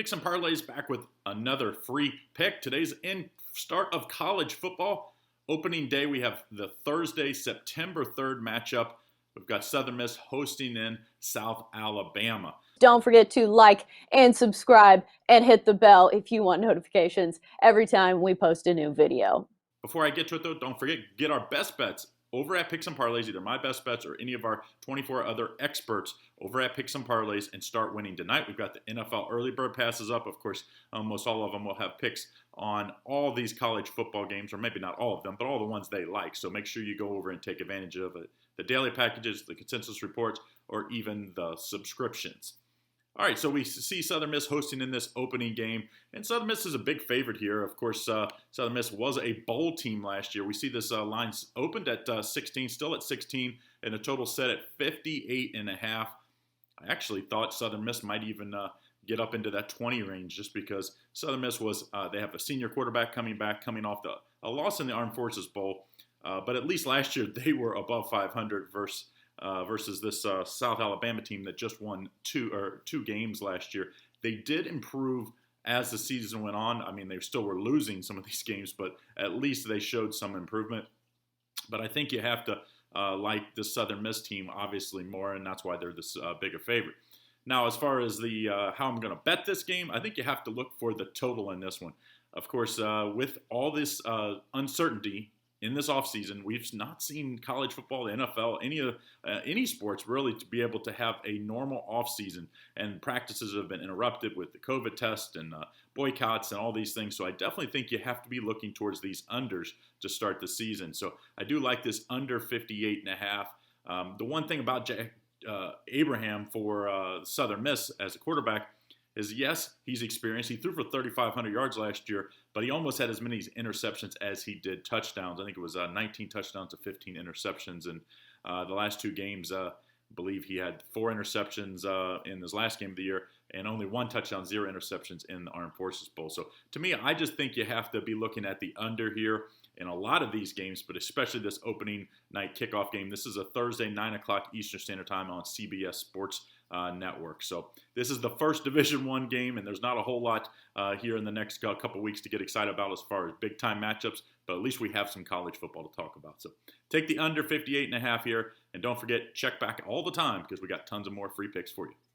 Picks and Parlays back with another free pick. Today's in start of college football. Opening day, we have the Thursday, September 3rd matchup. We've got Southern Miss hosting in South Alabama. Don't forget to like and subscribe and hit the bell if you want notifications every time we post a new video. Before I get to it, though, don't forget, get our best bets over at Picks and Parlays, either my best bets or any of our 24 other experts over at Picks and Parlays, and start winning tonight. We've got the NFL early bird passes up. Of course, almost all of them will have picks on all these college football games, or maybe not all of them, but all the ones they like. So make sure you go over and take advantage of it. The daily packages, the consensus reports, or even the subscriptions. All right, so we see Southern Miss hosting in this opening game, and Southern Miss is a big favorite here. Of course, Southern Miss was a bowl team last year. We see this line opened at 16, still at 16, and a total set at 58.5. I actually thought Southern Miss might even get up into that 20 range, just because Southern Miss was they have a senior quarterback coming off a loss in the Armed Forces Bowl, but at least last year they were above 500 versus this South Alabama team that just won two games last year. They did improve as the season went on. I mean, they still were losing some of these games, but at least they showed some improvement. But I think you have to like the Southern Miss team obviously more, and that's why they're this bigger favorite. Now, as far as the how I'm going to bet this game, I think you have to look for the total in this one. Of course, with all this uncertainty in this offseason, we've not seen college football, the NFL, any sports really to be able to have a normal offseason. And practices have been interrupted with the COVID test and boycotts and all these things. So I definitely think you have to be looking towards these unders to start the season. So I do like this under 58.5. The one thing about Abraham for Southern Miss as a quarterback is, yes, he's experienced. He threw for 3,500 yards last year, but he almost had as many interceptions as he did touchdowns. I think it was 19 touchdowns to 15 interceptions in the last two games. I believe he had 4 interceptions in his last game of the year and only 1 touchdown, 0 interceptions in the Armed Forces Bowl. So to me, I just think you have to be looking at the under here in a lot of these games, but especially this opening night kickoff game. This is a Thursday, 9 o'clock Eastern Standard Time on CBS Sports Network. So this is the first Division I game, and there's not a whole lot here in the next couple weeks to get excited about as far as big-time matchups, but at least we have some college football to talk about. So take the under 58.5 here, and don't forget, check back all the time because we got tons of more free picks for you.